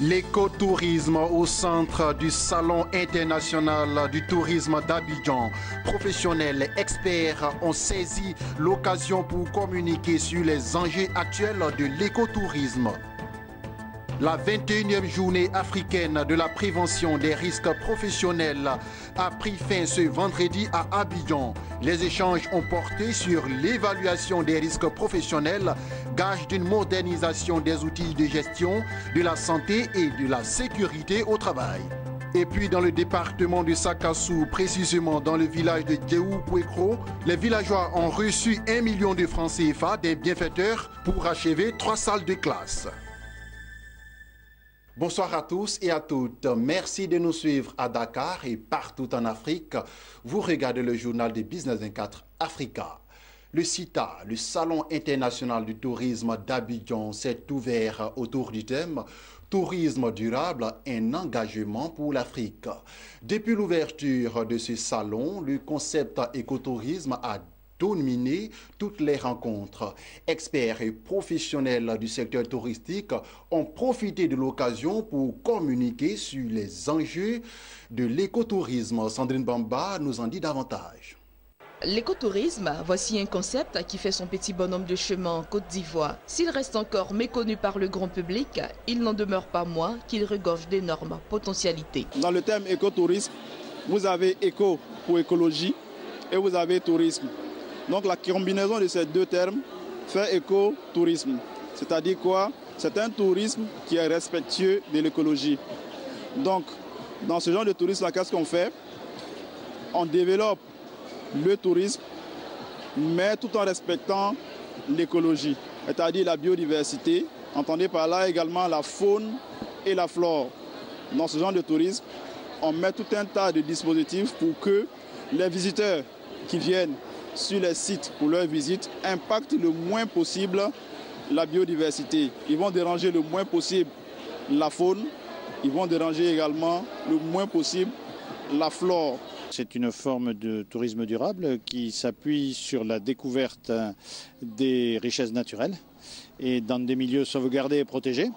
L'écotourisme au centre du Salon international du tourisme d'Abidjan. Professionnels et experts ont saisi l'occasion pour communiquer sur les enjeux actuels de l'écotourisme. La 21e journée africaine de la prévention des risques professionnels a pris fin ce vendredi à Abidjan. Les échanges ont porté sur l'évaluation des risques professionnels, gage d'une modernisation des outils de gestion de la santé et de la sécurité au travail. Et puis dans le département de Sakassou, précisément dans le village de Djeou-Kwekro, les villageois ont reçu 1 million de francs CFA des bienfaiteurs pour achever 3 salles de classe. Bonsoir à tous et à toutes. Merci de nous suivre à Dakar et partout en Afrique. Vous regardez le journal de Business 24 Africa. Le CITA, le Salon international du tourisme d'Abidjan, s'est ouvert autour du thème « Tourisme durable, un engagement pour l'Afrique ». Depuis l'ouverture de ce salon, le concept écotourisme a dominé toutes les rencontres. Experts et professionnels du secteur touristique ont profité de l'occasion pour communiquer sur les enjeux de l'écotourisme. Sandrine Bamba nous en dit davantage. L'écotourisme, voici un concept qui fait son petit bonhomme de chemin en Côte d'Ivoire. S'il reste encore méconnu par le grand public, il n'en demeure pas moins qu'il regorge d'énormes potentialités. Dans le thème écotourisme, vous avez éco pour écologie et vous avez tourisme. Donc la combinaison de ces deux termes fait écotourisme. C'est-à-dire quoi? C'est un tourisme qui est respectueux de l'écologie. Donc dans ce genre de tourisme, qu'est-ce qu'on fait? On développe le tourisme, mais tout en respectant l'écologie, c'est-à-dire la biodiversité. Entendez par là également la faune et la flore. Dans ce genre de tourisme, on met tout un tas de dispositifs pour que les visiteurs qui viennent sur les sites pour leur visite impactent le moins possible la biodiversité. Ils vont déranger le moins possible la faune, ils vont déranger également le moins possible la flore. C'est une forme de tourisme durable qui s'appuie sur la découverte des richesses naturelles et dans des milieux sauvegardés et protégés,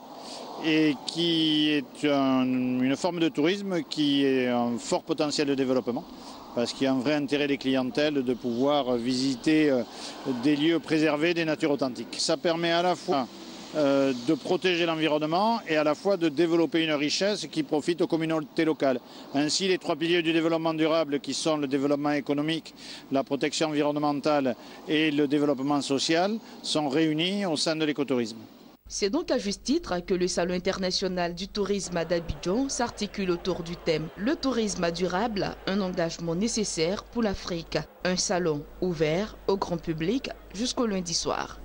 et qui est une forme de tourisme qui est un fort potentiel de développement, parce qu'il y a un vrai intérêt des clientèles de pouvoir visiter des lieux préservés, des natures authentiques. Ça permet à la fois de protéger l'environnement et à la fois de développer une richesse qui profite aux communautés locales. Ainsi, les 3 piliers du développement durable, qui sont le développement économique, la protection environnementale et le développement social, sont réunis au sein de l'écotourisme. C'est donc à juste titre que le Salon international du tourisme d'Abidjan s'articule autour du thème « Le tourisme durable, un engagement nécessaire pour l'Afrique ». Un salon ouvert au grand public jusqu'au lundi soir.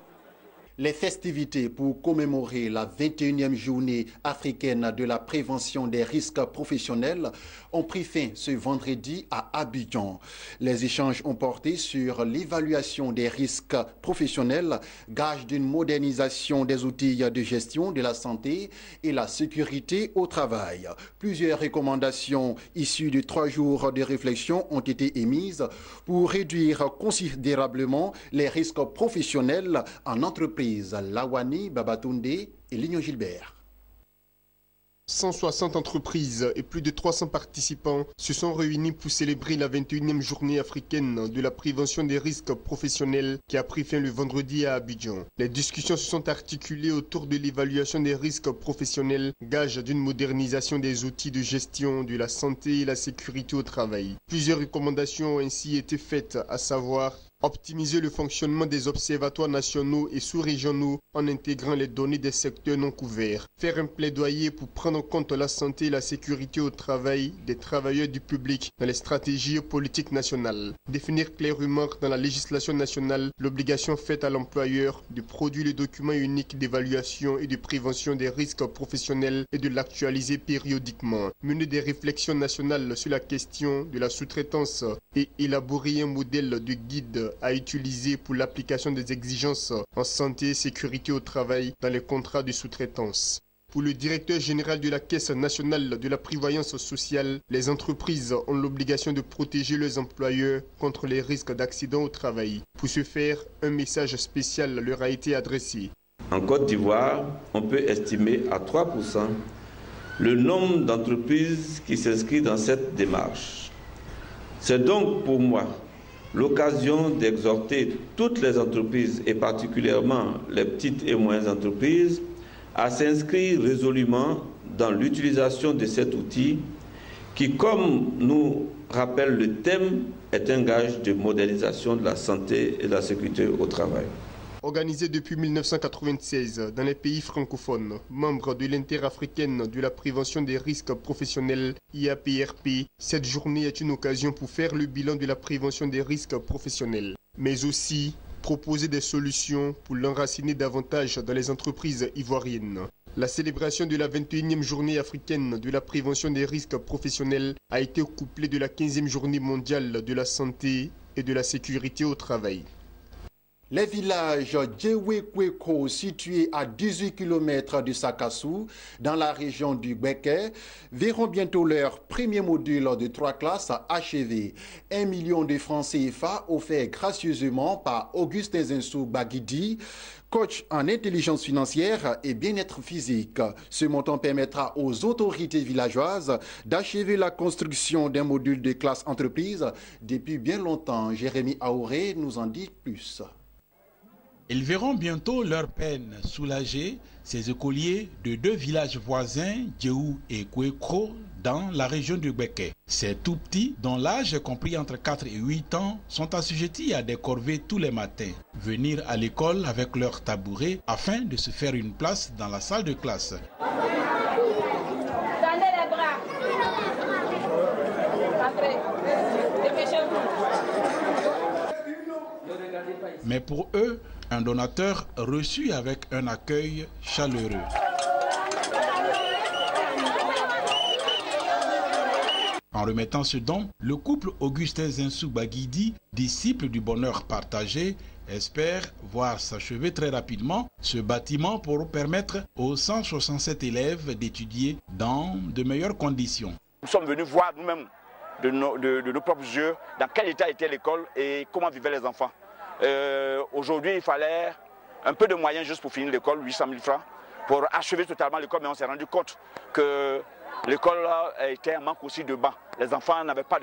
Les festivités pour commémorer la 21e journée africaine de la prévention des risques professionnels ont pris fin ce vendredi à Abidjan. Les échanges ont porté sur l'évaluation des risques professionnels, gage d'une modernisation des outils de gestion de la santé et la sécurité au travail. Plusieurs recommandations issues de 3 jours de réflexion ont été émises pour réduire considérablement les risques professionnels en entreprise. Lawani, Babatunde et Lignon Gilbert. 160 entreprises et plus de 300 participants se sont réunis pour célébrer la 21e journée africaine de la prévention des risques professionnels qui a pris fin le vendredi à Abidjan. Les discussions se sont articulées autour de l'évaluation des risques professionnels, gage d'une modernisation des outils de gestion de la santé et la sécurité au travail. Plusieurs recommandations ont ainsi été faites, à savoir optimiser le fonctionnement des observatoires nationaux et sous-régionaux en intégrant les données des secteurs non couverts. Faire un plaidoyer pour prendre en compte la santé et la sécurité au travail des travailleurs du public dans les stratégies politiques nationales. Définir clairement dans la législation nationale l'obligation faite à l'employeur de produire le document unique d'évaluation et de prévention des risques professionnels et de l'actualiser périodiquement. Mener des réflexions nationales sur la question de la sous-traitance et élaborer un modèle de guide à utiliser pour l'application des exigences en santé et sécurité au travail dans les contrats de sous-traitance. Pour le directeur général de la Caisse nationale de la prévoyance sociale, les entreprises ont l'obligation de protéger leurs employeurs contre les risques d'accidents au travail. Pour ce faire, un message spécial leur a été adressé. En Côte d'Ivoire, on peut estimer à 3% le nombre d'entreprises qui s'inscrivent dans cette démarche. C'est donc pour moi l'occasion d'exhorter toutes les entreprises, et particulièrement les petites et moyennes entreprises, à s'inscrire résolument dans l'utilisation de cet outil qui, comme nous rappelle le thème, est un gage de modernisation de la santé et de la sécurité au travail. Organisée depuis 1996 dans les pays francophones, membre de l'interafricaine de la prévention des risques professionnels IAPRP, cette journée est une occasion pour faire le bilan de la prévention des risques professionnels, mais aussi proposer des solutions pour l'enraciner davantage dans les entreprises ivoiriennes. La célébration de la 21e journée africaine de la prévention des risques professionnels a été couplée de la 15e journée mondiale de la santé et de la sécurité au travail. Les villages Djewekweko, situés à 18 km de Sakassou, dans la région du Gbeke, verront bientôt leur premier module de 3 classes achevé. 1 million de francs CFA offerts gracieusement par Augustin Zinsou Baguidi, coach en intelligence financière et bien-être physique. Ce montant permettra aux autorités villageoises d'achever la construction d'un module de classe entreprise depuis bien longtemps. Jérémy Aouré nous en dit plus. Ils verront bientôt leur peine soulagée, ces écoliers de 2 villages voisins, Djéou et Kwekro, dans la région du Gbeke. Ces tout petits, dont l'âge est compris entre 4 et 8 ans, sont assujettis à des corvées tous les matins. Venir à l'école avec leur tabouret afin de se faire une place dans la salle de classe. Mais pour eux, un donateur reçu avec un accueil chaleureux. En remettant ce don, le couple Augustin Zinsou Baguidi, disciple du bonheur partagé, espère voir s'achever très rapidement ce bâtiment pour permettre aux 167 élèves d'étudier dans de meilleures conditions. Nous sommes venus voir nous-mêmes de nos propres yeux dans quel état était l'école et comment vivaient les enfants. Aujourd'hui, il fallait un peu de moyens juste pour finir l'école, 800 000 francs, pour achever totalement l'école, mais on s'est rendu compte que l'école était en manque aussi de bancs. Les enfants n'avaient pas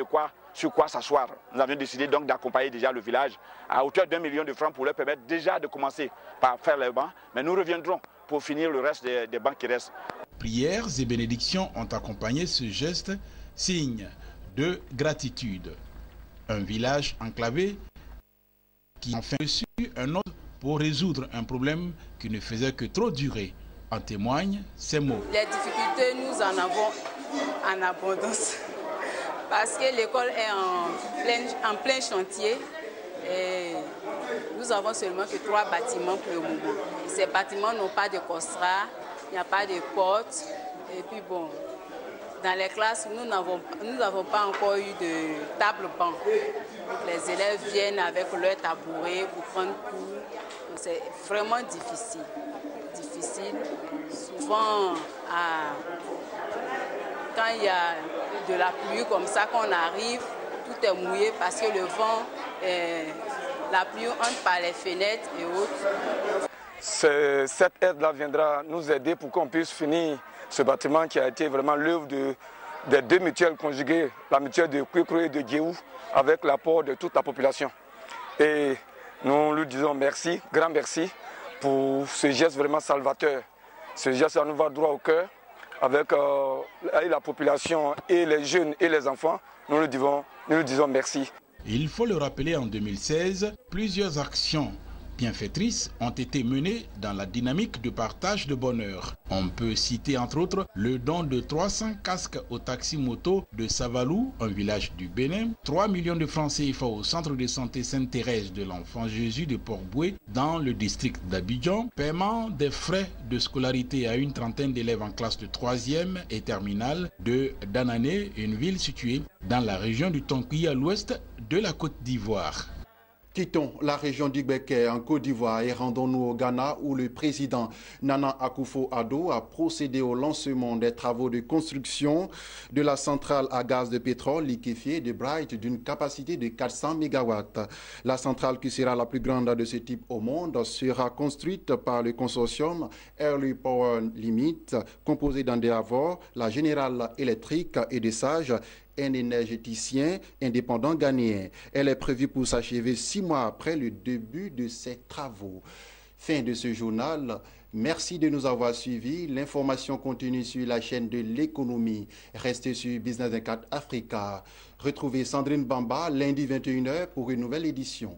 sur quoi s'asseoir. Nous avions décidé donc d'accompagner déjà le village à hauteur d'1 million de francs pour leur permettre déjà de commencer par faire les bancs, mais nous reviendrons pour finir le reste des bancs qui restent. Prières et bénédictions ont accompagné ce geste, signe de gratitude. Un village enclavé qui a enfin reçu un autre pour résoudre un problème qui ne faisait que trop durer. En témoignent ces mots. Les difficultés, nous en avons en abondance parce que l'école est en plein chantier et nous avons seulement que 3 bâtiments pour le moment. Et ces bâtiments n'ont pas de costras, il n'y a pas de portes et puis bon, dans les classes, nous n'avons pas encore eu de table-banc. Les élèves viennent avec leur tabouret pour prendre cours. C'est vraiment difficile. Souvent, quand il y a de la pluie comme ça, qu'on arrive, tout est mouillé parce que le vent, la pluie entre par les fenêtres et autres. Cette aide-là viendra nous aider pour qu'on puisse finir ce bâtiment qui a été vraiment l'œuvre des 2 mutuelles conjuguées, la mutuelle de Kwekro et de Djéou, avec l'apport de toute la population. Et nous lui disons merci, grand merci, pour ce geste vraiment salvateur. Ce geste, ça nous va droit au cœur, avec la population et les jeunes et les enfants. Nous lui disons merci. Il faut le rappeler, en 2016, plusieurs actions bienfaitrices ont été menées dans la dynamique de partage de bonheur. On peut citer entre autres le don de 300 casques aux taxis-motos de Savalou, un village du Bénin, 3 millions de francs CFA au centre de santé Sainte-Thérèse de l'Enfant Jésus de Port-Boué dans le district d'Abidjan, paiement des frais de scolarité à une trentaine d'élèves en classe de 3e et terminale de Danané, une ville située dans la région du Tonki à l'ouest de la Côte d'Ivoire. Quittons la région d'Igbeke en Côte d'Ivoire et rendons-nous au Ghana où le président Nana Akufo-Addo a procédé au lancement des travaux de construction de la centrale à gaz de pétrole liquéfié de Bright d'une capacité de 400 MW. La centrale, qui sera la plus grande de ce type au monde, sera construite par le consortium Early Power Limit, composé d'Endeavour, la General Electric et de Sage, un énergéticien indépendant ghanéen. Elle est prévue pour s'achever 6 mois après le début de ses travaux. Fin de ce journal. Merci de nous avoir suivis. L'information continue sur la chaîne de l'économie. Restez sur Business 24 Africa. Retrouvez Sandrine Bamba lundi 21h pour une nouvelle édition.